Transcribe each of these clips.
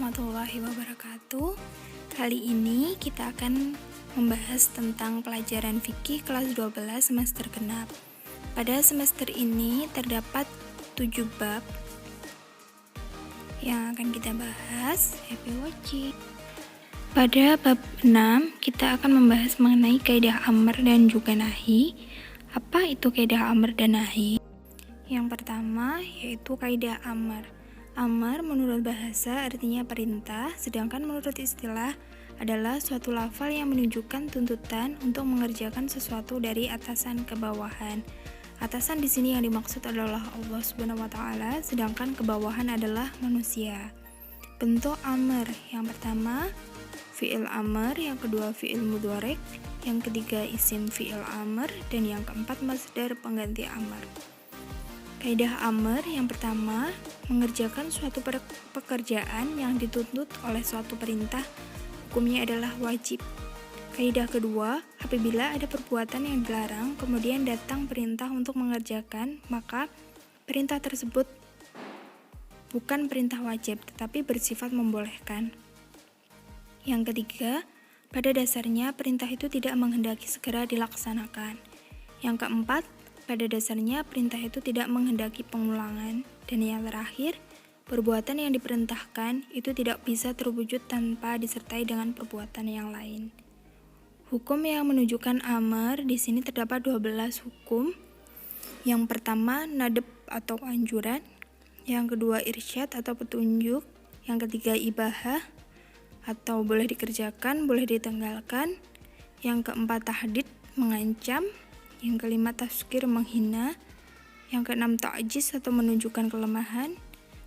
warahmatullahi wabarakatuh. Kali ini kita akan membahas tentang pelajaran fikih kelas 12 semester genap. Pada semester ini terdapat 7 bab yang akan kita bahas. Happy watching. Pada bab 6 kita akan membahas mengenai kaidah amr dan juga nahi. Apa itu kaidah amr dan nahi? Yang pertama yaitu kaidah amr. Amar menurut bahasa artinya perintah, sedangkan menurut istilah adalah suatu lafal yang menunjukkan tuntutan untuk mengerjakan sesuatu dari atasan ke bawahan. Atasan di sini yang dimaksud adalah Allah Subhanahu wa taala, sedangkan kebawahan adalah manusia. Bentuk amar, yang pertama fi'il amar, yang kedua fi'il mudhari', yang ketiga isim fi'il amar, dan yang keempat masdar pengganti amar. Kaidah amr yang pertama, mengerjakan suatu pekerjaan yang dituntut oleh suatu perintah, hukumnya adalah wajib. Kaidah kedua, apabila ada perbuatan yang dilarang, kemudian datang perintah untuk mengerjakan, maka perintah tersebut bukan perintah wajib, tetapi bersifat membolehkan. Yang ketiga, pada dasarnya perintah itu tidak menghendaki segera dilaksanakan. Yang keempat, pada dasarnya perintah itu tidak menghendaki pengulangan. Dan yang terakhir, perbuatan yang diperintahkan itu tidak bisa terwujud tanpa disertai dengan perbuatan yang lain. Hukum yang menunjukkan amar di sini terdapat 12 hukum. Yang pertama nadab atau anjuran, yang kedua irsyad atau petunjuk, yang ketiga ibahah atau boleh dikerjakan, boleh ditinggalkan, yang keempat tahdid mengancam, yang kelima tazkir menghina, yang keenam ta'jiz atau menunjukkan kelemahan,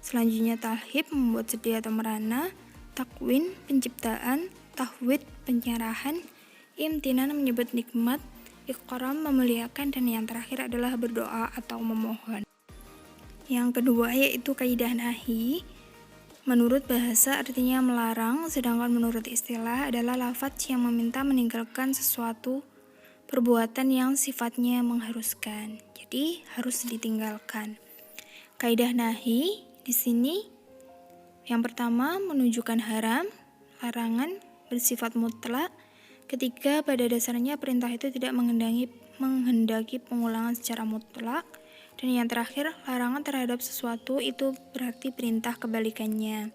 selanjutnya talhib membuat sedih atau merana, takwin penciptaan, tahwid penyerahan, imtinan menyebut nikmat, ikram memuliakan, dan yang terakhir adalah berdoa atau memohon. Yang kedua yaitu kaidah nahi. Menurut bahasa artinya melarang, sedangkan menurut istilah adalah lafaz yang meminta meninggalkan sesuatu perbuatan yang sifatnya mengharuskan, jadi harus ditinggalkan. Kaidah nahi di sini yang pertama menunjukkan haram, larangan bersifat mutlak. Ketiga, pada dasarnya perintah itu tidak menghendaki pengulangan secara mutlak. Dan yang terakhir, larangan terhadap sesuatu itu berarti perintah kebalikannya.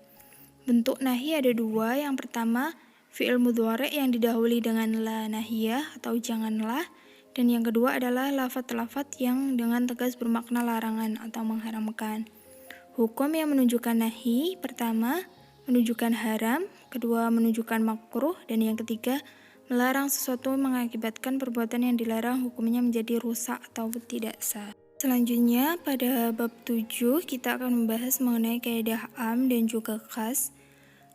Bentuk nahi ada dua. Yang pertama fi'il mudhari' yang didahului dengan la nahiyah atau janganlah, dan yang kedua adalah lafadz-lafadz yang dengan tegas bermakna larangan atau mengharamkan. Hukum yang menunjukkan nahi, pertama menunjukkan haram, kedua menunjukkan makruh, dan yang ketiga melarang sesuatu mengakibatkan perbuatan yang dilarang hukumnya menjadi rusak atau tidak sah. Selanjutnya pada bab 7 kita akan membahas mengenai kaidah am dan juga khas.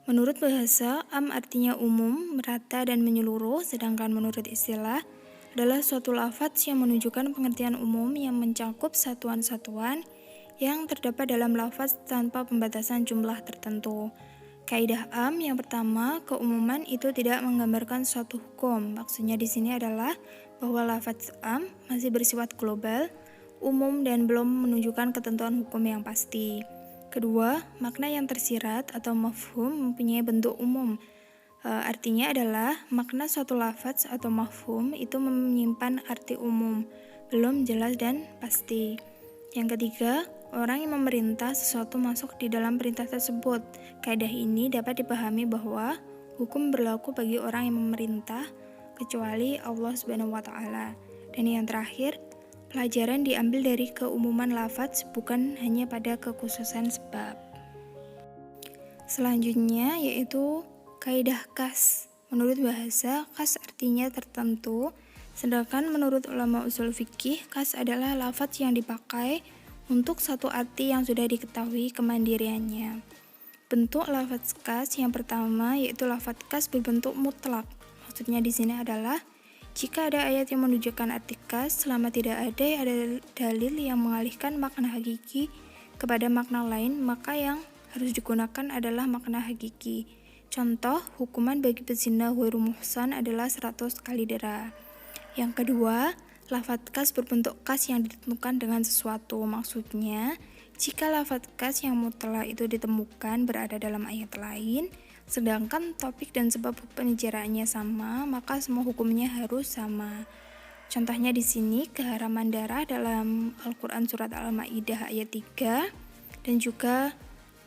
Menurut bahasa, am artinya umum, merata, dan menyeluruh, sedangkan menurut istilah adalah suatu lafaz yang menunjukkan pengertian umum yang mencakup satuan-satuan yang terdapat dalam lafaz tanpa pembatasan jumlah tertentu. Kaidah am yang pertama, keumuman itu tidak menggambarkan suatu hukum. Maksudnya di sini adalah bahwa lafaz am masih bersifat global, umum, dan belum menunjukkan ketentuan hukum yang pasti. Kedua, makna yang tersirat atau mafhum mempunyai bentuk umum. Artinya adalah makna suatu lafaz atau mafhum itu menyimpan arti umum, belum jelas dan pasti. Yang ketiga, orang yang memerintah sesuatu masuk di dalam perintah tersebut. Kaidah ini dapat dipahami bahwa hukum berlaku bagi orang yang memerintah kecuali Allah Subhanahu wa taala. Dan yang terakhir, pelajaran diambil dari keumuman lafaz, bukan hanya pada kekhususan sebab. Selanjutnya yaitu kaidah kas. Menurut bahasa, kas artinya tertentu, sedangkan menurut ulama usul fikih, kas adalah lafaz yang dipakai untuk satu arti yang sudah diketahui kemandiriannya. Bentuk lafaz kas yang pertama yaitu lafaz kas berbentuk mutlak. Maksudnya di sini adalah jika ada ayat yang menunjukkan arti kas, selama tidak ada dalil yang mengalihkan makna hakiki kepada makna lain, maka yang harus digunakan adalah makna hakiki. Contoh, hukuman bagi pezina ghairu muhsan adalah 100 kali dera. Yang kedua, lafaz kas berbentuk kas yang ditentukan dengan sesuatu. Maksudnya, Jika lafadz khas yang mutlak itu ditemukan berada dalam ayat lain, sedangkan topik dan sebab penjaraannya sama, maka semua hukumnya harus sama. Contohnya di sini keharaman darah dalam Al-Quran surat Al-Maidah ayat 3 dan juga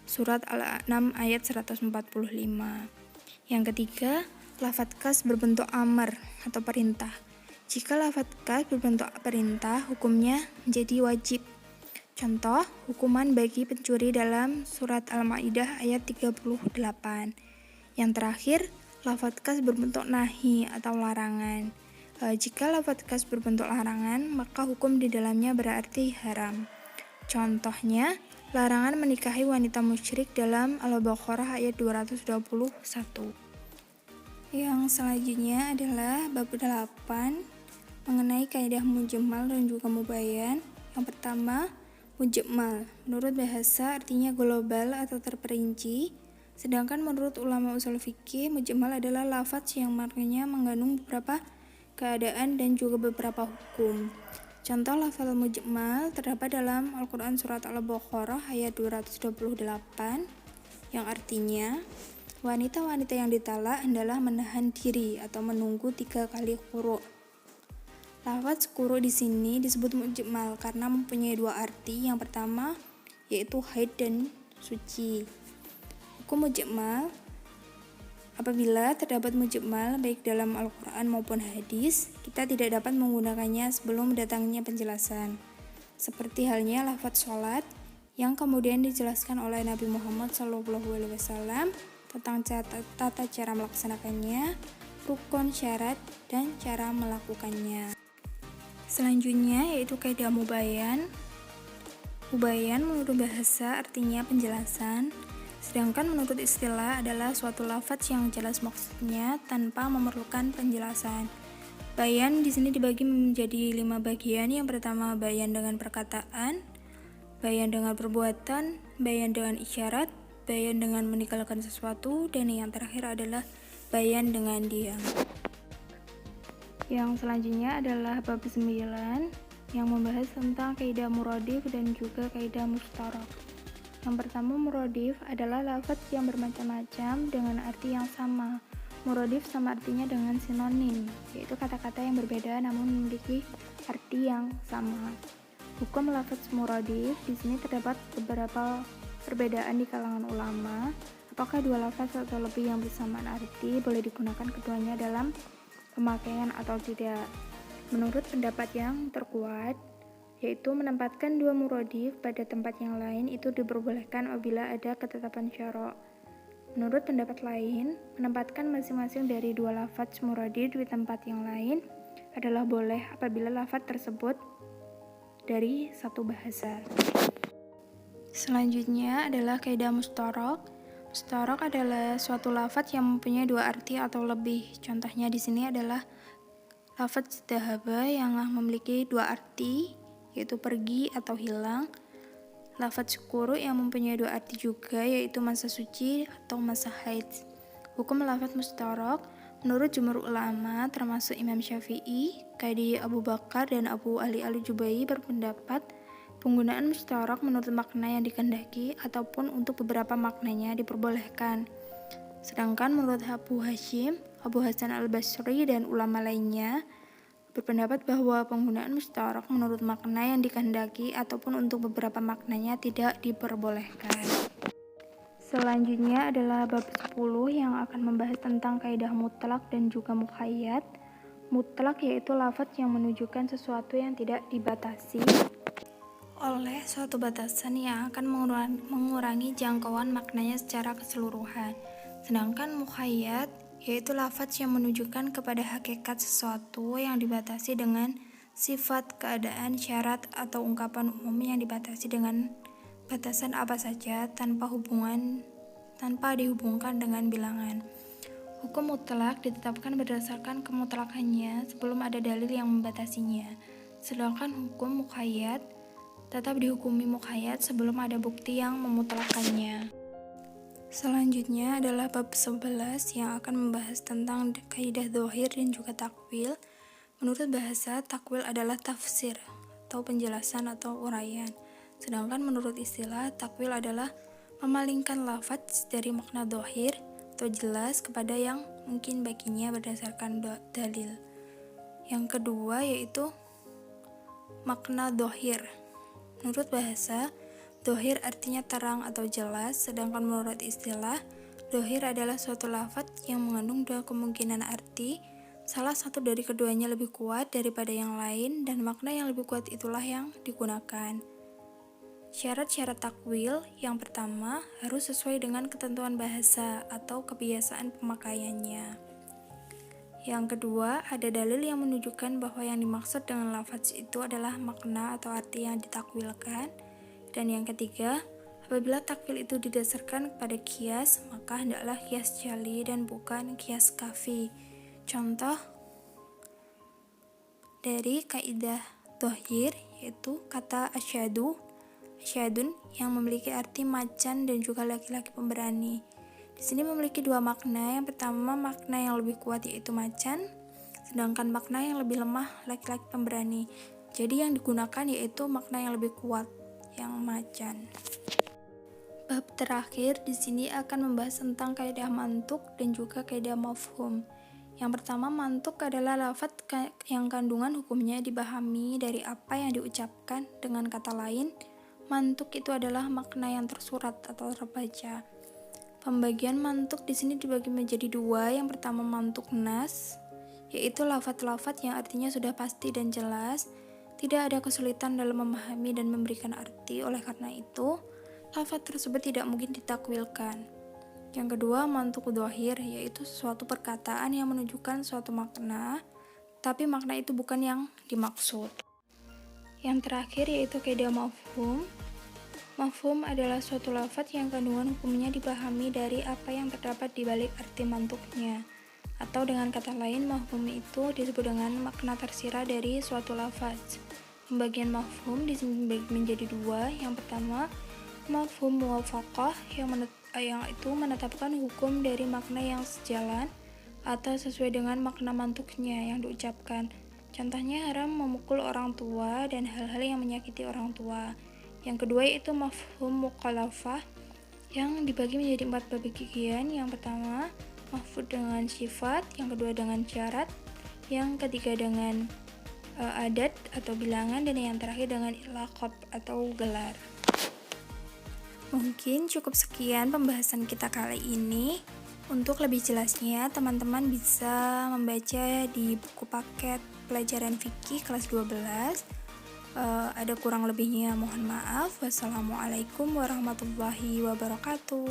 surat Al-An'am ayat 145. Yang ketiga, lafadz khas berbentuk amar atau perintah. Jika lafadz khas berbentuk perintah, hukumnya menjadi wajib. Contoh, hukuman bagi pencuri dalam surat Al-Maidah ayat 38. Yang terakhir, lafadz khas berbentuk nahi atau larangan. Jika lafadz khas berbentuk larangan, maka hukum di dalamnya berarti haram. Contohnya, larangan menikahi wanita musyrik dalam Al-Baqarah ayat 221. Yang selanjutnya adalah bab 8 mengenai kaidah mujmal dan juga mubayyan. Yang pertama, mujmal. Menurut bahasa artinya global atau terperinci, sedangkan menurut ulama ushul fikih, mujmal adalah lafadz yang maknanya mengandung beberapa keadaan dan juga beberapa hukum. Contoh lafadz mujmal terdapat dalam Al-Quran surat Al-Baqarah ayat 228 yang artinya wanita-wanita yang ditalak hendaklah menahan diri atau menunggu 3 kali quru'. Lafadz quru' di sini disebut mujmal karena mempunyai 2 arti. Yang pertama yaitu haid dan suci. Hukum mujmal: apabila terdapat mujmal baik dalam Al-Quran maupun hadis, kita tidak dapat menggunakannya sebelum datangnya penjelasan. Seperti halnya lafadz sholat yang kemudian dijelaskan oleh Nabi Muhammad SAW tentang tata cara melaksanakannya, rukun, syarat, dan cara melakukannya. Selanjutnya yaitu kaidah mubayyan. Mubayyan menurut bahasa artinya penjelasan, sedangkan menurut istilah adalah suatu lafadz yang jelas maksudnya tanpa memerlukan penjelasan. Bayan di sini dibagi menjadi 5 bagian. Yang pertama bayan dengan perkataan, bayan dengan perbuatan, bayan dengan isyarat, bayan dengan meninggalkan sesuatu, dan yang terakhir adalah bayan dengan diam. Yang selanjutnya adalah bab 9 yang membahas tentang kaidah muradif dan juga kaidah mustarak. Yang pertama, muradif adalah lafadz yang bermacam-macam dengan arti yang sama. Muradif sama artinya dengan sinonim, yaitu kata-kata yang berbeda namun memiliki arti yang sama. Hukum lafadz muradif di sini terdapat beberapa perbedaan di kalangan ulama. Apakah 2 lafadz atau lebih yang bersamaan arti boleh digunakan keduanya dalam pemakaian atau tidak? Menurut pendapat yang terkuat, yaitu menempatkan 2 muradif pada tempat yang lain itu diperbolehkan apabila ada ketetapan syara'. Menurut pendapat lain, menempatkan masing-masing dari 2 lafadz muradif di tempat yang lain adalah boleh apabila lafadz tersebut dari satu bahasa. Selanjutnya adalah kaidah mustarak. Mustarak adalah suatu lafadz yang mempunyai 2 arti atau lebih. Contohnya di sini adalah lafadz dhahaba yang memiliki 2 arti, yaitu pergi atau hilang. Lafadz quru' yang mempunyai 2 arti juga, yaitu masa suci atau masa haid. Hukum lafadz mustarak menurut jumhur ulama termasuk Imam Syafi'i, Qadhi Abu Bakar, dan Abu Ali Al-Jubai berpendapat penggunaan mustarak menurut makna yang dikehendaki ataupun untuk beberapa maknanya diperbolehkan. Sedangkan menurut Abu Hashim, Abu Hasan Al-Basri, dan ulama lainnya berpendapat bahwa penggunaan mustarak menurut makna yang dikehendaki ataupun untuk beberapa maknanya tidak diperbolehkan. Selanjutnya adalah bab 10 yang akan membahas tentang kaidah mutlak dan juga muqayyad. Mutlak yaitu lafadz yang menunjukkan sesuatu yang tidak dibatasi oleh suatu batasan yang akan mengurangi jangkauan maknanya secara keseluruhan. Sedangkan muqayyad yaitu lafadz yang menunjukkan kepada hakikat sesuatu yang dibatasi dengan sifat, keadaan, syarat, atau ungkapan umum yang dibatasi dengan batasan apa saja tanpa dihubungkan dengan bilangan. Hukum mutlak ditetapkan berdasarkan kemutlakannya sebelum ada dalil yang membatasinya. Sedangkan hukum muqayyad tetap dihukumi muqayyad sebelum ada bukti yang memutlakannya. Selanjutnya adalah bab 11 yang akan membahas tentang kaidah dzahir dan juga takwil. Menurut bahasa, takwil adalah tafsir atau penjelasan atau uraian. Sedangkan menurut istilah, takwil adalah memalingkan lafadz dari makna dhohir atau jelas kepada yang mungkin baginya berdasarkan dalil. Yang kedua yaitu makna dhohir. Menurut bahasa, dhohir artinya terang atau jelas, sedangkan menurut istilah, dhohir adalah suatu lafadz yang mengandung dua kemungkinan arti. Salah satu dari keduanya lebih kuat daripada yang lain, dan makna yang lebih kuat itulah yang digunakan. Syarat-syarat takwil yang pertama harus sesuai dengan ketentuan bahasa atau kebiasaan pemakaiannya. Yang kedua, ada dalil yang menunjukkan bahwa yang dimaksud dengan lafadz itu adalah makna atau arti yang ditakwilkan. Dan yang ketiga, apabila takwil itu didasarkan kepada qiyas, maka hendaklah qiyas jali dan bukan qiyas kafi. Contoh dari kaidah dhohir yaitu kata asyadun yang memiliki arti macan dan juga laki-laki pemberani. Di sini memiliki dua makna. Yang pertama, makna yang lebih kuat yaitu macan, sedangkan makna yang lebih lemah laki-laki pemberani. Jadi yang digunakan yaitu makna yang lebih kuat, yang macan. Bab terakhir di sini akan membahas tentang kaidah mantuk dan juga kaidah mafhum. Yang pertama, mantuk adalah lafadz yang kandungan hukumnya dipahami dari apa yang diucapkan. Dengan kata lain, mantuk itu adalah makna yang tersurat atau terbaca. Pembagian mantuk di sini dibagi menjadi dua. Yang pertama, mantuk nas, yaitu lafadz-lafadz yang artinya sudah pasti dan jelas, tidak ada kesulitan dalam memahami dan memberikan arti. Oleh karena itu, lafadz tersebut tidak mungkin ditakwilkan. Yang kedua, mantuk dhohir, yaitu suatu perkataan yang menunjukkan suatu makna, tapi makna itu bukan yang dimaksud. Yang terakhir yaitu kaidah mafhum. Mafhum adalah suatu lafadz yang kandungan hukumnya dipahami dari apa yang terdapat di balik arti mantuknya. Atau dengan kata lain, mafhum itu disebut dengan makna tersirat dari suatu lafadz. Pembagian mafhum dibagi menjadi dua. Yang pertama, mafhum muwafaqah yang itu menetapkan hukum dari makna yang sejalan atau sesuai dengan makna mantuknya yang diucapkan. Contohnya haram memukul orang tua dan hal-hal yang menyakiti orang tua. Yang kedua yaitu mafhum mukhalafah yang dibagi menjadi 4 bagian. Yang pertama, mafhum dengan sifat, yang kedua dengan syarat, yang ketiga dengan adat atau bilangan, dan yang terakhir dengan laqab atau gelar. Mungkin cukup sekian pembahasan kita kali ini. Untuk lebih jelasnya, teman-teman bisa membaca di buku paket pelajaran fikih kelas 12. Ada kurang lebihnya mohon maaf. Wassalamualaikum warahmatullahi wabarakatuh.